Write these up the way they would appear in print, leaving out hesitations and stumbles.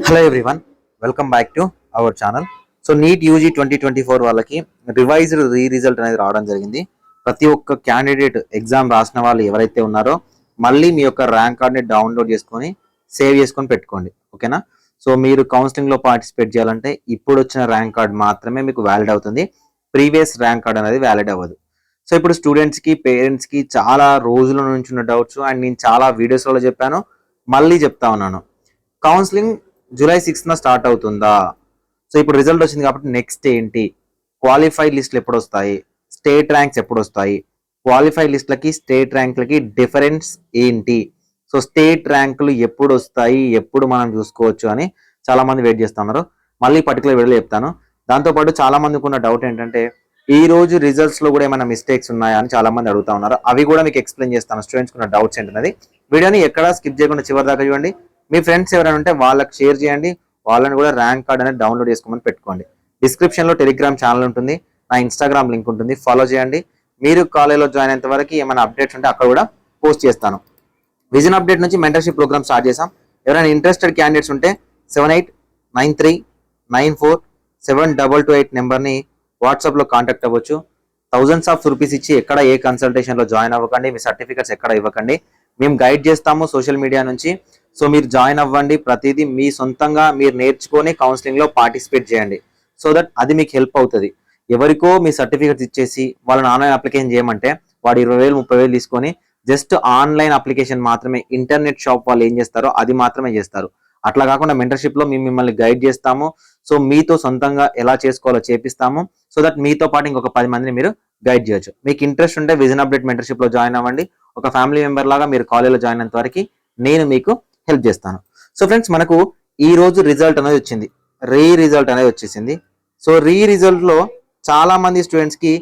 Hello everyone, welcome back to our channel. So NEET UG 2024 వాళ్ళకి revised result అనేది రావడం జరిగింది. ప్రతి ఒక్క క్యాండిడేట్ ఎగ్జామ్ రాసిన వాళ్ళు ఎవరైతే ఉన్నారో మళ్ళీ మీ యొక్క ర్యాంక్ కార్డ్ని డౌన్లోడ్ చేసుకొని సేవ్ చేసుకొని పెట్టుకోండి, ఓకేనా. సో మీరు కౌన్సిలింగ్లో పార్టిసిపేట్ చేయాలంటే ఇప్పుడు వచ్చిన ర్యాంక్ కార్డ్ మాత్రమే మీకు వ్యాలిడ్ అవుతుంది. ప్రీవియస్ ర్యాంక్ కార్డ్ అనేది వ్యాలిడ్ అవ్వదు. సో ఇప్పుడు స్టూడెంట్స్కి, పేరెంట్స్కి చాలా రోజుల నుంచి ఉన్న డౌట్స్ అండ్ నేను చాలా వీడియోస్లో చెప్పాను, మళ్ళీ చెప్తా ఉన్నాను. కౌన్సిలింగ్ జూలై 6న స్టార్ట్ అవుతుందా? సో ఇప్పుడు రిజల్ట్ వచ్చింది కాబట్టి నెక్స్ట్ ఏంటి? క్వాలిఫైడ్ లిస్టులు ఎప్పుడు వస్తాయి? స్టేట్ ర్యాంక్స్ ఎప్పుడు వస్తాయి? క్వాలిఫైడ్ లిస్టులకి స్టేట్ ర్యాంకులకి డిఫరెన్స్ ఏంటి? సో స్టేట్ ర్యాంకులు ఎప్పుడు వస్తాయి, ఎప్పుడు మనం చూసుకోవచ్చు అని చాలా మంది వెయిట్ చేస్తున్నారు. మళ్ళీ పర్టికులర్ వీడియోలో చెప్తాను. దాంతోపాటు చాలా మందికి ఉన్న డౌట్ ఏంటంటే ఈ రోజు రిజల్ట్స్ లో కూడా ఏమైనా మిస్టేక్స్ ఉన్నాయా అని చాలా మంది అడుగుతా ఉన్నారు. అవి కూడా మీకు ఎక్స్ప్లెయిన్ చేస్తాను. స్టూడెంట్స్ ఉన్న డౌట్స్ ఏంటన్నది వీడియోని ఎక్కడా స్కిప్ చేయకుండా చివరి దాకా చూడండి. మీ ఫ్రెండ్స్ ఎవరైనా ఉంటే వాళ్ళకి షేర్ చేయండి, వాళ్ళని కూడా ర్యాంక్ కార్డ్ అనేది డౌన్లోడ్ చేసుకోమని పెట్టుకోండి. డిస్క్రిప్షన్లో టెలిగ్రామ్ ఛానల్ ఉంటుంది, నా ఇన్స్టాగ్రామ్ లింక్ ఉంటుంది, ఫాలో చేయండి. మీరు కాలేజ్లో జాయిన్ అయ్యేంత వరకు ఏమైనా అప్డేట్స్ ఉంటే అక్కడ కూడా పోస్ట్ చేస్తాను. విజన్ అప్డేట్ నుంచి మెంటర్షిప్ ప్రోగ్రామ్ స్టార్ట్ చేసాం. ఎవరైనా ఇంట్రెస్టెడ్ క్యాండిడేట్స్ ఉంటే 7893947228 నెంబర్ని వాట్సాప్లో కాంటాక్ట్ అవ్వచ్చు. థౌజండ్స్ ఆఫ్ రూపీస్ ఇచ్చి ఎక్కడ ఏ కన్సల్టేషన్లో జాయిన్ అవ్వకండి, మీ సర్టిఫికెట్స్ ఎక్కడ ఇవ్వకండి. మేము గైడ్ చేస్తాము సోషల్ మీడియా నుంచి. సో మీరు జాయిన్ అవ్వండి, ప్రతిదీ మీ సొంతంగా మీరు నేర్చుకొని కౌన్సిలింగ్లో పార్టిసిపేట్ చేయండి. సో దట్ అది మీకు హెల్ప్ అవుతుంది. ఎవరికో మీ సర్టిఫికెట్స్ ఇచ్చేసి వాళ్ళని ఆన్లైన్ అప్లికేషన్ చేయమంటే వాడు 20,000 30,000 తీసుకొని జస్ట్ ఆన్లైన్ అప్లికేషన్ మాత్రమే, ఇంటర్నెట్ షాప్ వాళ్ళు ఏం చేస్తారో అది మాత్రమే చేస్తారు. అట్లా కాకుండా మెంటర్షిప్లో మేము మిమ్మల్ని గైడ్ చేస్తాము. సో మీతో సొంతంగా ఎలా చేసుకోవాలో చేపిస్తాము. సో దట్ మీతో పాటు ఇంకొక 10 మందిని మీరు గైడ్ చేయొచ్చు. మీకు ఇంట్రెస్ట్ ఉంటే విజన్ అప్డేట్ మెంటర్షిప్లో జాయిన్ అవ్వండి. ఒక ఫ్యామిలీ మెంబర్ లాగా మీరు కాలేజ్లో జాయిన్ అయినంత వరకు నేను మీకు హెల్ప్ చేస్తాను. సో ఫ్రెండ్స్, మనకు ఈ రోజు రిజల్ట్ అనేది వచ్చింది, రిజల్ట్ అనేది వచ్చేసింది. సో రిజల్ట్లో చాలా మంది స్టూడెంట్స్కి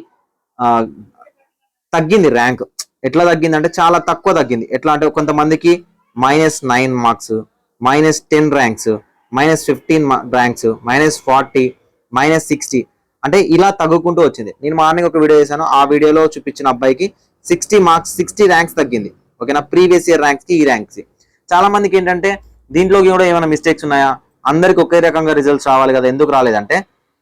తగ్గింది ర్యాంక్. ఎట్లా తగ్గింది అంటే చాలా తక్కువ తగ్గింది. ఎట్లా అంటే కొంతమందికి -9 మార్క్స్, -10 ర్యాంక్స్, -15 ర్యాంక్స్, -40, -60 అంటే ఇలా తగ్గుకుంటూ వచ్చింది. నేను మార్నింగ్ ఒక వీడియో చేశాను, ఆ వీడియోలో చూపించిన అబ్బాయికి 60 మార్క్స్ 60 ర్యాంక్స్ తగ్గింది, ఓకేనా. ప్రీవియస్ ఇయర్ ర్యాంక్స్కి ఈ ర్యాంక్స్. చాలా మందికి ఏంటంటే దీంట్లో కూడా ఏమైనా మిస్టేక్స్ ఉన్నాయా, అందరికి ఒకే రకంగా రిజల్ట్స్ రావాలి కదా, ఎందుకు రాలేదంటే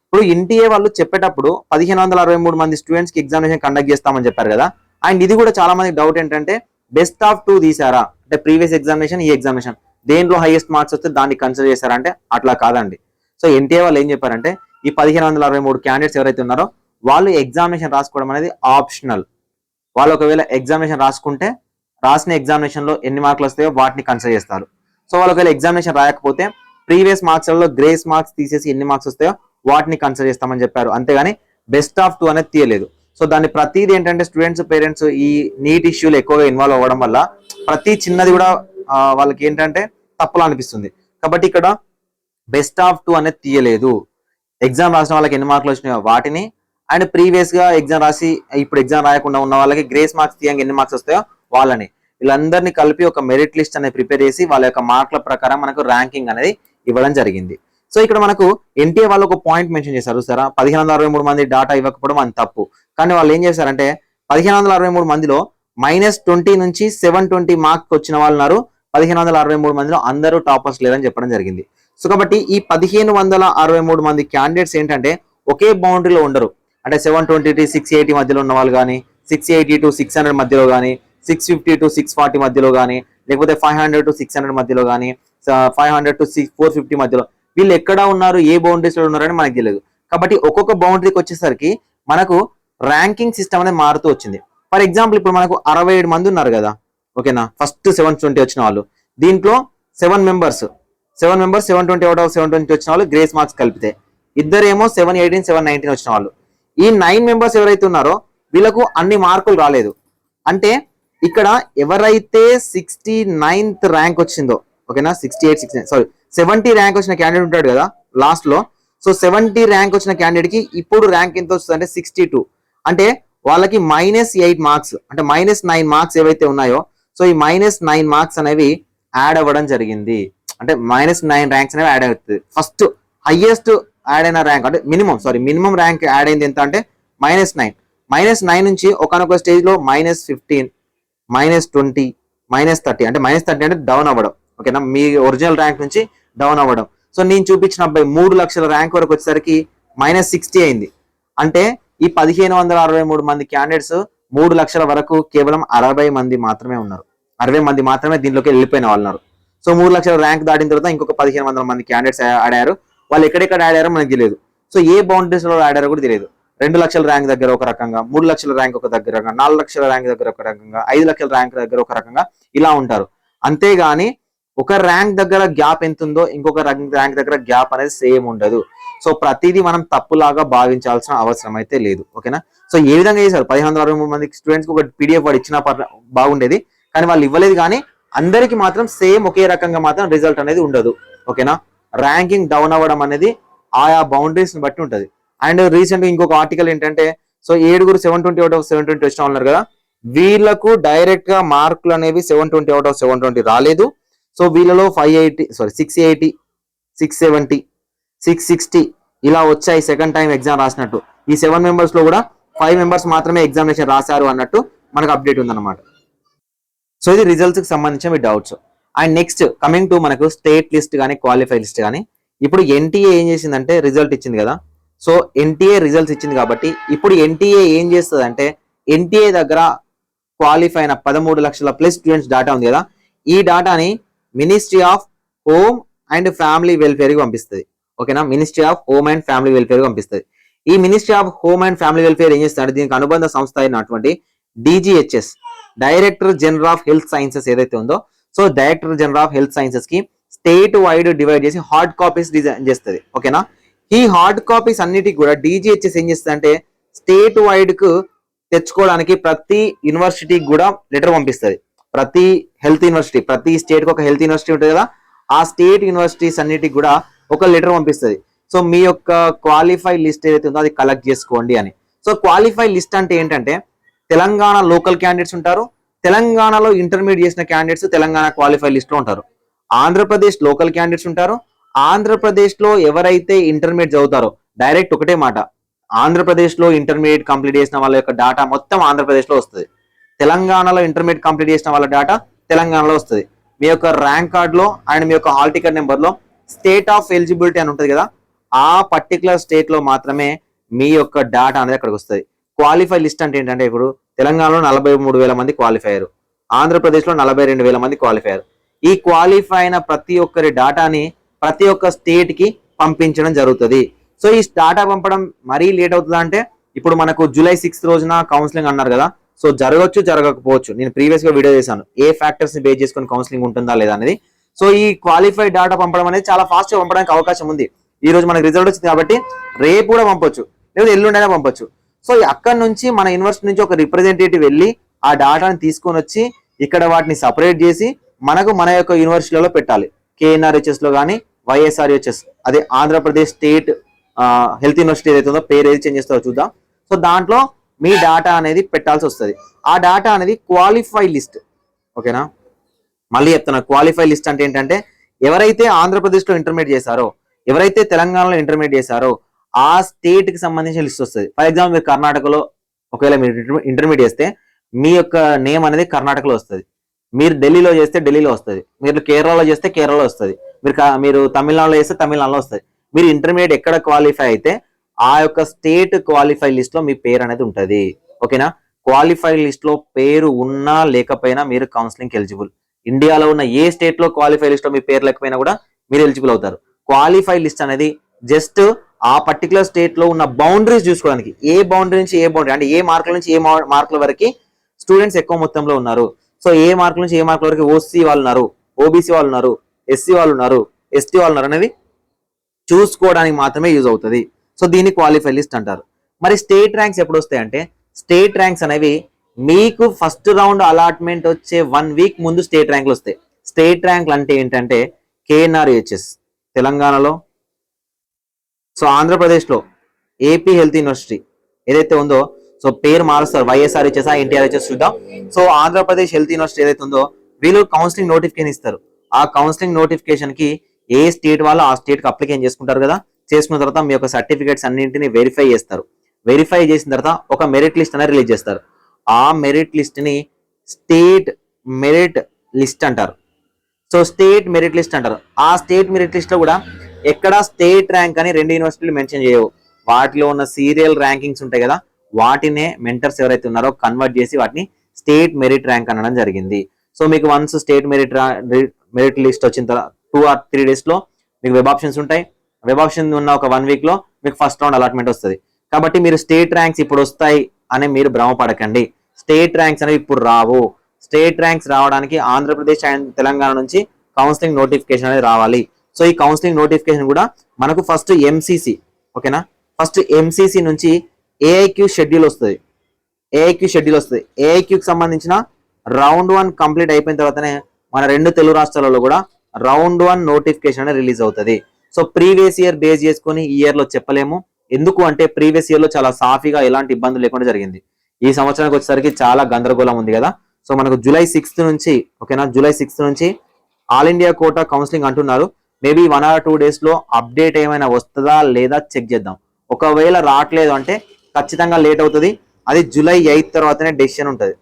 ఇప్పుడు ఎన్టీఏ వాళ్ళు చెప్పేటప్పుడు 1563 మంది స్టూడెంట్స్కి ఎగ్జామినేషన్ కండక్ట్ చేస్తామని చెప్పారు కదా. అండ్ ఇది కూడా చాలా మంది డౌట్ ఏంటంటే బెస్ట్ ఆఫ్ 2 తీసారా అంటే ప్రీవియస్ ఎగ్జామినేషన్, ఈ ఎగ్జామినేషన్ దేంట్లో హైయెస్ట్ మార్క్స్ వస్తే దాన్ని కన్సిడర్ చేశారంటే అట్లా కాదండి. సో ఎన్టీఏ వాళ్ళు ఏం చెప్పారంటే ఈ 1563 క్యాండిడేట్స్ ఎవరైతే ఉన్నారో వాళ్ళు ఎగ్జామినేషన్ రాసుకోవడం అనేది ఆప్షనల్. వాళ్ళు ఒకవేళ ఎగ్జామినేషన్ రాసుకుంటే రాసిన ఎగ్జామినేషన్ లో ఎన్ని మార్కులు వస్తాయో వాటిని కన్సిడర్ చేస్తారు. సో వాళ్ళు ఒకవేళ ఎగ్జామినేషన్ రాయకపోతే ప్రీవియస్ మార్క్స్ లో గ్రేస్ మార్క్స్ తీసేసి ఎన్ని మార్క్స్ వస్తాయో వాటిని కన్సిడర్ చేస్తామని చెప్పారు. అంతేగాని బెస్ట్ ఆఫ్ 2 అనేది తీయలేదు. సో దాన్ని ప్రతిదీ ఏంటంటే స్టూడెంట్స్, పేరెంట్స్ ఈ నీట్ ఇష్యూలు ఎక్కువగా ఇన్వాల్వ్ అవ్వడం వల్ల ప్రతి చిన్నది కూడా వాళ్ళకి ఏంటంటే తప్పులు అనిపిస్తుంది. కాబట్టి ఇక్కడ బెస్ట్ ఆఫ్ 2 అనేది తీయలేదు. ఎగ్జామ్ రాసిన వాళ్ళకి ఎన్ని మార్కులు వచ్చినాయో వాటిని, అండ్ ప్రీవియస్ గా ఎగ్జామ్ రాసి ఇప్పుడు ఎగ్జామ్ రాయకుండా ఉన్న వాళ్ళకి గ్రేస్ మార్క్స్ తీయంగా ఎన్ని మార్క్స్ వస్తాయో వాళ్ళని, వీళ్ళందరినీ కలిపి ఒక మెరిట్ లిస్ట్ అనేది ప్రిపేర్ చేసి వాళ్ళ యొక్క మార్కుల ప్రకారం మనకు ర్యాంకింగ్ అనేది ఇవ్వడం జరిగింది. సో ఇక్కడ మనకు ఎన్టీఏ వాళ్ళు ఒక పాయింట్ మెన్షన్ చేశారు సార్, 1563 మంది డాటా ఇవ్వకపోవడం అని తప్పు. కానీ వాళ్ళు ఏం చేశారంటే 1563 మందిలో -20 నుంచి 720 మార్క్స్ వచ్చిన వాళ్ళు ఉన్నారు. 1563 మందిలో అందరూ టాపర్స్ లేరని చెప్పడం జరిగింది. సో కాబట్టి ఈ 1563 మంది క్యాండిడేట్స్ ఏంటంటే ఒకే బౌండరీలో ఉండరు. అంటే 720 to 680 మధ్యలో ఉన్న వాళ్ళు కానీ, 680 to 600 మధ్యలో కానీ, 650 to 640 మధ్యలో కానీ, లేకపోతే 500 to 600 మధ్యలో కానీ, 500 to 450 మధ్యలో, వీళ్ళు ఎక్కడ ఉన్నారు, ఏ బౌండరీస్ లో ఉన్నారని మనకు తెలియదు. కాబట్టి ఒక్కొక్క బౌండరీకి వచ్చేసరికి మనకు ర్యాంకింగ్ సిస్టమ్ అనేది మారుతూ వచ్చింది. ఫర్ ఎగ్జాంపుల్ ఇప్పుడు మనకు 67 మంది ఉన్నారు కదా, ఓకేనా. ఫస్ట్ 720 వచ్చిన వాళ్ళు, దీంట్లో 7 మెంబర్స్ 720 అవుట్ ఆఫ్ 720 వచ్చిన వాళ్ళు గ్రేస్ మార్క్స్ కలిపితే, ఇద్దరేమో 718 719 వచ్చిన వాళ్ళు. ఈ 9 మెంబర్స్ ఎవరైతే ఉన్నారో వీళ్ళకు అన్ని మార్కులు రాలేదు. అంటే ఇక్కడ ఎవరైతే 69th ర్యాంక్ వచ్చిందో, ఓకేనా, 70 ర్యాంక్ వచ్చిన క్యాండిడేట్ ఉంటాడు కదా లాస్ట్ లో. సో 70 ర్యాంక్ వచ్చిన క్యాండిడేట్ కి ఇప్పుడు ర్యాంక్ ఎంత వస్తుంది అంటే 62. అంటే వాళ్ళకి -8 మార్క్స్ అంటే -9 మార్క్స్ ఏవైతే ఉన్నాయో, సో ఈ -9 మార్క్స్ అనేవి యాడ్ అవ్వడం జరిగింది. అంటే -9 ర్యాంక్స్ అనేవి యాడ్ అవుతుంది. ఫస్ట్ హైయెస్ట్ యాడ్ అయిన ర్యాంక్ అంటే మినిమం ర్యాంక్ యాడ్ అయింది ఎంత అంటే -9. -9 నుంచి ఒకనొక స్టేజ్ లో -15, -20, -30 అంటే -30 అంటే డౌన్ అవ్వడం, ఓకేనా, మీ ఒరిజినల్ ర్యాంక్ నుంచి డౌన్ అవ్వడం. సో నేను చూపించిన అబ్బాయి 3 లక్షల ర్యాంక్ వరకు వచ్చేసరికి -60 అయింది. అంటే ఈ 1563 మంది క్యాండిడేట్స్ 3 లక్షల వరకు కేవలం 60 మంది మాత్రమే ఉన్నారు. 60 మంది మాత్రమే దీంట్లోకి వెళ్ళిపోయిన వాళ్ళు ఉన్నారు. సో 3 లక్షల ర్యాంక్ దాటిన తర్వాత ఇంకొక 1500 మంది క్యాండిడేట్స్ ఆడారు. వాళ్ళు ఎక్కడెక్కడ ఆడారో మనకు తెలియదు. సో ఏ బౌండరీస్ లో ఆడారో కూడా తెలియదు. 2 లక్షల ర్యాంక్ దగ్గర ఒక రకంగా, 3 లక్షల ర్యాంక్ ఒక దగ్గర, 4 లక్షల ర్యాంక్ దగ్గర ఒక రకంగా, 5 లక్షల ర్యాంక్ దగ్గర ఒక రకంగా ఇలా ఉంటారు. అంతేగాని ఒక ర్యాంక్ దగ్గర గ్యాప్ ఎంత ఉందో ఇంకొక ర్యాంక్ దగ్గర గ్యాప్ అనేది సేమ్ ఉండదు. సో ప్రతిదీ మనం తప్పులాగా భావించాల్సిన అవసరం అయితే లేదు. ఓకేనా? సో ఏ విధంగా చేశారు? 1563 మంది స్టూడెంట్స్ ఒక పీడిఎఫ్ వాడు ఇచ్చినా బాగుండేది, కానీ వాళ్ళు ఇవ్వలేదు. కానీ అందరికి మాత్రం సేమ్ ఒకే రకంగా మాత్రం రిజల్ట్ అనేది ఉండదు. ఓకేనా? ర్యాంకింగ్ డౌన్ అవ్వడం అనేది ఆయా బౌండరీస్ ని బట్టి ఉంటది. అండ్ రీసెంట్ ఇంకొక ఆర్టికల్ ఏంటంటే, సో 7 720 అవుట్ ఆఫ్ 720 వచ్చిన ఉన్నారు కదా, వీళ్ళకు డైరెక్ట్ గా మార్కులు అనేవి 720 అవుట్ ఆఫ్ 720 రాలేదు. సో వీళ్ళలో 680, 670, 660 ఇలా వచ్చాయి సెకండ్ టైం ఎగ్జామ్ రాసినట్టు. ఈ 7 మెంబర్స్ లో కూడా 5 మెంబర్స్ మాత్రమే ఎగ్జామినేషన్ రాశారు అన్నట్టు మనకు అప్డేట్ ఉందన్నమాట. సో ఇది రిజల్ట్స్ కి సంబంధించిన మీ doubts. And next coming to మనకు స్టేట్ లిస్ట్ కానీ క్వాలిఫై లిస్ట్ కానీ, ఇప్పుడు ఎన్టీఏ ఏం చేసిందంటే రిజల్ట్ ఇచ్చింది కదా. సో ఎన్టీఏ రిజల్ట్స్ ఇచ్చింది కాబట్టి ఇప్పుడు ఎన్టీఏ ఏం చేస్తుంది అంటే, ఎన్టీఏ దగ్గర క్వాలిఫై అయిన 13 లక్షల ప్లస్ స్టూడెంట్స్ డేటా ఉంది కదా, ఈ డేటాని ministry of home and family welfare కి పంపిస్తుంది. ఓకేనా? Ministry of home and family welfare కి పంపిస్తుంది. ఈ ministry of home and family welfare ఏం చేస్తుంది, దీనికి అనుబంధ సంస్థ అయినటువంటి DGHS, director general of health sciences ఏదైతే ఉందో, so director general of health sciences కి స్టేట్ వైడ్ డివైడ్ చేసి హార్డ్ కాపీస్ డిజైన్ చేస్తుంది. ఓకేనా? ఈ హార్డ్ కాపీస్ అన్నిటికి కూడా DGHS ఏం చేస్తుంది అంటే, స్టేట్ వైడ్ కు తెచ్చుకోవడానికి ప్రతి యూనివర్సిటీకి కూడా లెటర్ పంపిస్తుంది. ప్రతి హెల్త్ యూనివర్సిటీ, ప్రతి స్టేట్ కి ఒక హెల్త్ యూనివర్సిటీ ఉంటుంది కదా, ఆ స్టేట్ యూనివర్సిటీస్ అన్నిటికి కూడా ఒక లెటర్ పంపిస్తుంది. సో మీ యొక్క క్వాలిఫై లిస్ట్ ఏదైతే ఉందో అది కలెక్ట్ చేసుకోండి అని. సో క్వాలిఫై లిస్ట్ అంటే ఏంటంటే, తెలంగాణ లోకల్ క్యాండిడేట్స్ ఉంటారు, తెలంగాణలో ఇంటర్మీడియట్ చేసిన క్యాండిడేట్స్ తెలంగాణ క్వాలిఫై లిస్ట్ లో ఉంటారు. ఆంధ్రప్రదేశ్ లోకల్ క్యాండిడేట్స్ ఉంటారు, ఆంధ్రప్రదేశ్ లో ఎవరైతే ఇంటర్మీడియట్ చదువుతారో, డైరెక్ట్ ఒకటే మాట, ఆంధ్రప్రదేశ్ లో ఇంటర్మీడియట్ కంప్లీట్ చేసిన వాళ్ళ యొక్క డేటా మొత్తం ఆంధ్రప్రదేశ్ లో వస్తుంది. తెలంగాణలో ఇంటర్మీడియట్ కంప్లీట్ చేసిన వాళ్ళ డేటా తెలంగాణలో వస్తుంది. మీ యొక్క ర్యాంక్ కార్డ్ లో అండ్ మీ యొక్క హాల్ టికెట్ నెంబర్ లో స్టేట్ ఆఫ్ ఎలిజిబిలిటీ అని ఉంటుంది కదా, ఆ పర్టికులర్ స్టేట్ లో మాత్రమే మీ యొక్క డేటా అనేది అక్కడికి వస్తుంది. క్వాలిఫై లిస్ట్ అంటే ఏంటంటే, ఇప్పుడు తెలంగాణలో 43,000 మంది క్వాలిఫై అయ్యారు, ఆంధ్రప్రదేశ్ లో 42,000 మంది క్వాలిఫై అయ్యారు. ఈ క్వాలిఫై అయిన ప్రతి ఒక్కరి డేటాని ప్రతి ఒక్క స్టేట్ కి పంపించడం జరుగుతుంది. సో ఈ డేటా పంపడం మరీ లేట్ అవుతుందా అంటే, ఇప్పుడు మనకు July 6 రోజున కౌన్సిలింగ్ అన్నారు కదా, సో జరగవచ్చు జరగకపోవచ్చు. నేను ప్రీవియస్ గా వీడియో చేశాను ఏ ఫ్యాక్టర్స్ ని బేస్ చేసుకొని కౌన్సిలింగ్ ఉంటుందా లేదా అనేది. సో ఈ క్వాలిఫై డేటా పంపడం అనేది చాలా ఫాస్ట్ గా పంపడానికి అవకాశం ఉంది. ఈ రోజు మనకు రిజల్ట్ వచ్చింది కాబట్టి రేపు కూడా పంపొచ్చు, లేదా ఎల్లుండైనా పంపొచ్చు. సో అక్కడ నుంచి మన యూనివర్సిటీ నుంచి ఒక రిప్రజెంటేటివ్ వెళ్ళి ఆ డేటాని తీసుకొని వచ్చి ఇక్కడ వాటిని సపరేట్ చేసి మనకు మన యొక్క యూనివర్సిటీలో పెట్టాలి. KNRHS లో కానీ YSRHS, అదే ఆంధ్రప్రదేశ్ స్టేట్ హెల్త్ యూనివర్సిటీ ఏదైతే ఉందో పేరు ఏది చేంజ్ చేస్తారో చూద్దాం. సో దాంట్లో మీ డేటా అనేది పెట్టాల్సి వస్తుంది. ఆ డేటా అనేది క్వాలిఫై లిస్ట్. ఓకేనా? మళ్ళీ చెప్తున్నా, క్వాలిఫై లిస్ట్ అంటే ఏంటంటే, ఎవరైతే ఆంధ్రప్రదేశ్ లో ఇంటర్మీడియట్ చేశారో, ఎవరైతే తెలంగాణలో ఇంటర్మీడియట్ చేశారో ఆ స్టేట్ కి సంబంధించిన లిస్ట్ వస్తుంది. ఫర్ ఎగ్జాంపుల్ మీరు కర్ణాటకలో ఒకవేళ మీరు ఇంటర్మీడియట్ చేస్తే మీ యొక్క నేమ్ అనేది కర్ణాటకలో వస్తుంది, మీరు ఢిల్లీలో చేస్తే ఢిల్లీలో వస్తుంది, మీరు కేరళలో చేస్తే కేరళలో వస్తుంది, మీరు తమిళనాడులో చేస్తే తమిళనాడులో వస్తుంది. మీరు ఇంటర్మీడియట్ ఎక్కడ క్వాలిఫై అయితే ఆ యొక్క స్టేట్ క్వాలిఫై లిస్ట్ లో మీ పేరు అనేది ఉంటుంది. ఓకేనా? క్వాలిఫై లిస్ట్ లో పేరు ఉన్నా లేకపోయినా మీరు కౌన్సిలింగ్ ఎలిజిబుల్. ఇండియాలో ఉన్న ఏ స్టేట్ లో క్వాలిఫై లిస్ట్ లో మీ పేరు లేకపోయినా కూడా మీరు ఎలిజిబుల్ అవుతారు. క్వాలిఫై లిస్ట్ అనేది జస్ట్ ఆ పర్టికులర్ స్టేట్ లో ఉన్న బౌండరీస్ చూసుకోవడానికి, ఏ బౌండరీ నుంచి ఏ బౌండరీ అంటే ఏ మార్కుల నుంచి ఏ మార్కుల వరకు స్టూడెంట్స్ ఎక్కువ మొత్తంలో ఉన్నారు, సో ఏ మార్కుల నుంచి ఏ మార్కుల వరకు OC వాళ్ళు ఉన్నారు, OBC వాళ్ళు ఉన్నారు, SC వాళ్ళు ఉన్నారు, ST వాళ్ళు ఉన్నారు అనేది చూసుకోవడానికి మాత్రమే యూజ్ అవుతుంది. సో దీన్ని క్వాలిఫై లిస్ట్ అంటారు. మరి స్టేట్ ర్యాంక్స్ ఎప్పుడు వస్తాయంటే, స్టేట్ ర్యాంక్స్ అనేవి మీకు ఫస్ట్ రౌండ్ అలాట్మెంట్ వచ్చే 1 వీక్ ముందు స్టేట్ ర్యాంకులు వస్తాయి. స్టేట్ ర్యాంకులు అంటే ఏంటంటే, KNRHS తెలంగాణలో, సో ఆంధ్రప్రదేశ్లో AP హెల్త్ యూనివర్సిటీ ఏదైతే ఉందో, సో పేరు మారుస్తారు, YSRHS NTRHS చూద్దాం. సో ఆంధ్రప్రదేశ్ హెల్త్ యూనివర్సిటీ ఏదైతే ఉందో వీళ్ళు కౌన్సిలింగ్ నోటిఫికేషన్ ఇస్తారు. ఆ కౌన్సిలింగ్ నోటిఫికేషన్ కి ఏ స్టేట్ వాళ్ళు ఆ స్టేట్ కి అప్లికేషన్ చేసుకుంటారు కదా, చేసుకున్న తర్వాత మీ యొక్క సర్టిఫికేట్స్ అన్నింటినీ వెరిఫై చేస్తారు. వెరిఫై చేసిన తర్వాత ఒక మెరిట్ లిస్ట్ అనేది రిలీజ్ చేస్తారు. ఆ మెరిట్ లిస్ట్ ని స్టేట్ మెరిట్ లిస్ట్ అంటారు. సో స్టేట్ మెరిట్ లిస్ట్ అంటారు. ఆ స్టేట్ మెరిట్ లిస్ట్ లో కూడా ఎక్కడ స్టేట్ ర్యాంక్ అని 2 యూనివర్సిటీలు మెన్షన్ చేయవు. వాటిలో ఉన్న సీరియల్ ర్యాంకింగ్స్ ఉంటాయి కదా, వాటినే మెంటర్స్ ఎవరైతే ఉన్నారో కన్వర్ట్ చేసి వాటిని స్టేట్ మెరిట్ ర్యాంక్ అనడం జరిగింది. సో మీకు వన్స్ స్టేట్ మెరిట్ లిస్ట్ వచ్చిన తర్వాత 2 or 3 days లో మీకు వెబ్ ఆప్షన్స్ ఉంటాయి. వెబ్ ఆప్షన్ ఉన్న ఒక 1 week లో మీకు ఫస్ట్ రౌండ్ అలాట్మెంట్ వస్తుంది. కాబట్టి మీరు స్టేట్ ర్యాంక్స్ ఇప్పుడు వస్తాయి అని మీరు భ్రమపడకండి. స్టేట్ ర్యాంక్స్ అనేవి ఇప్పుడు రావు. స్టేట్ ర్యాంక్స్ రావడానికి ఆంధ్రప్రదేశ్ అండ్ తెలంగాణ నుంచి కౌన్సిలింగ్ నోటిఫికేషన్ అనేది రావాలి. సో ఈ కౌన్సిలింగ్ నోటిఫికేషన్ కూడా మనకు ఫస్ట్ ఎంసీసీ, ఓకేనా, ఫస్ట్ ఎంసీసీ నుంచి ఏఐక్యూ షెడ్యూల్ వస్తుంది. ఏఐక్యూకి సంబంధించిన రౌండ్ 1 కంప్లీట్ అయిపోయిన తర్వాతనే మన 2 తెలుగు రాష్ట్రాలలో కూడా రౌండ్ 1 నోటిఫికేషన్ అనేది రిలీజ్ అవుతుంది. సో ప్రీవియస్ ఇయర్ బేస్ చేసుకొని ఈ ఇయర్ లో చెప్పలేము. ఎందుకు అంటే ప్రీవియస్ ఇయర్ లో చాలా సాఫీగా ఎలాంటి ఇబ్బందులు లేకుండా జరిగింది. ఈ సంవత్సరానికి వచ్చేసరికి చాలా గందరగోళం ఉంది కదా. సో మనకు July 6th నుంచి, ఓకేనా, July 6th నుంచి ఆల్ ఇండియా కోటా కౌన్సిలింగ్ అంటున్నారు. మేబీ 1 or 2 days లో అప్డేట్ ఏమైనా వస్తుందా లేదా చెక్ చేద్దాం. ఒకవేళ రావట్లేదు అంటే ఖచ్చితంగా లేట్ అవుతుంది. అది July 8th తర్వాతనే డెసిషన్ ఉంటుంది.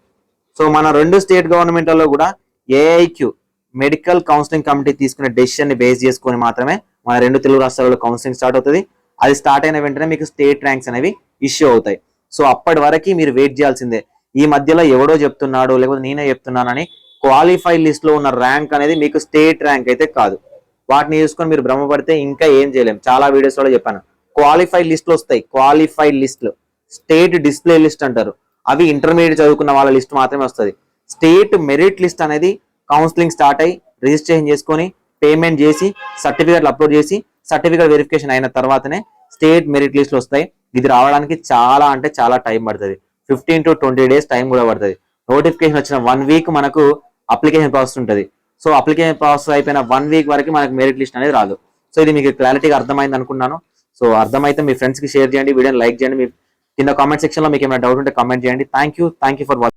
సో మన 2 స్టేట్ గవర్నమెంట్లలో కూడా ఏఐక్యూ మెడికల్ కౌన్సిలింగ్ కమిటీ తీసుకునే డెసిషన్ ని బేస్ చేసుకొని మాత్రమే మన 2 తెలుగు రాష్ట్రాలలో కౌన్సిలింగ్ స్టార్ట్ అవుతుంది. అది స్టార్ట్ అయిన వెంటనే మీకు స్టేట్ ర్యాంక్స్ అనేవి ఇష్యూ అవుతాయి. సో అప్పటి వరకు మీరు వెయిట్ చేయాల్సిందే. ఈ మధ్యలో ఎవడో చెప్తున్నాడు లేకపోతే నేనే చెప్తున్నానని క్వాలిఫై లిస్ట్ లో ఉన్న ర్యాంక్ అనేది మీకు స్టేట్ ర్యాంక్ అయితే కాదు. వాటిని చూసుకొని మీరు భ్రమపడితే ఇంకా ఏం చేయలేం. చాలా వీడియోస్ లో చెప్పాను, క్వాలిఫై లిస్టులు వస్తాయి. క్వాలిఫై లిస్టులు స్టేట్ డిస్ప్లే లిస్ట్ అంటారు. అవి ఇంటర్మీడియట్ చదువుకున్న వాళ్ళ లిస్ట్ మాత్రమే వస్తుంది. స్టేట్ మెరిట్ లిస్ట్ అనేది కౌన్సిలింగ్ స్టార్ట్ అయ్యి రిజిస్ట్రేషన్ చేసుకొని పేమెంట్ చేసి సర్టిఫికేట్లు అప్లోడ్ చేసి సర్టిఫికేట్ వెరిఫికేషన్ అయిన తర్వాతనే స్టేట్ మెరిట్ లిస్టులు వస్తాయి. ఇది రావడానికి చాలా అంటే చాలా టైం పడుతుంది. 15 to 20 days టైం కూడా పడుతుంది. నోటిఫికేషన్ వచ్చిన 1 week మనకు అప్లికేషన్ ప్రాసెస్ ఉంటుంది. సో అప్లికేషన్ ప్రాసెస్ అయిపోయిన 1 week వరకు మనకు మెరిట్ లిస్ట్ అనేది రాదు. సో ఇది మీకు క్లారిటీగా అర్థమైంది అనుకున్నాను. సో అర్థమైతే మీ ఫ్రెండ్స్ కి షేర్ చేయండి, వీడియోని లైక్ చేయండి. మీ కింద కామెంట్ సెక్షన్ లో మీకు ఏమైనా డౌట్ ఉంటే కామెంట్ చేయండి. Thank you for watching.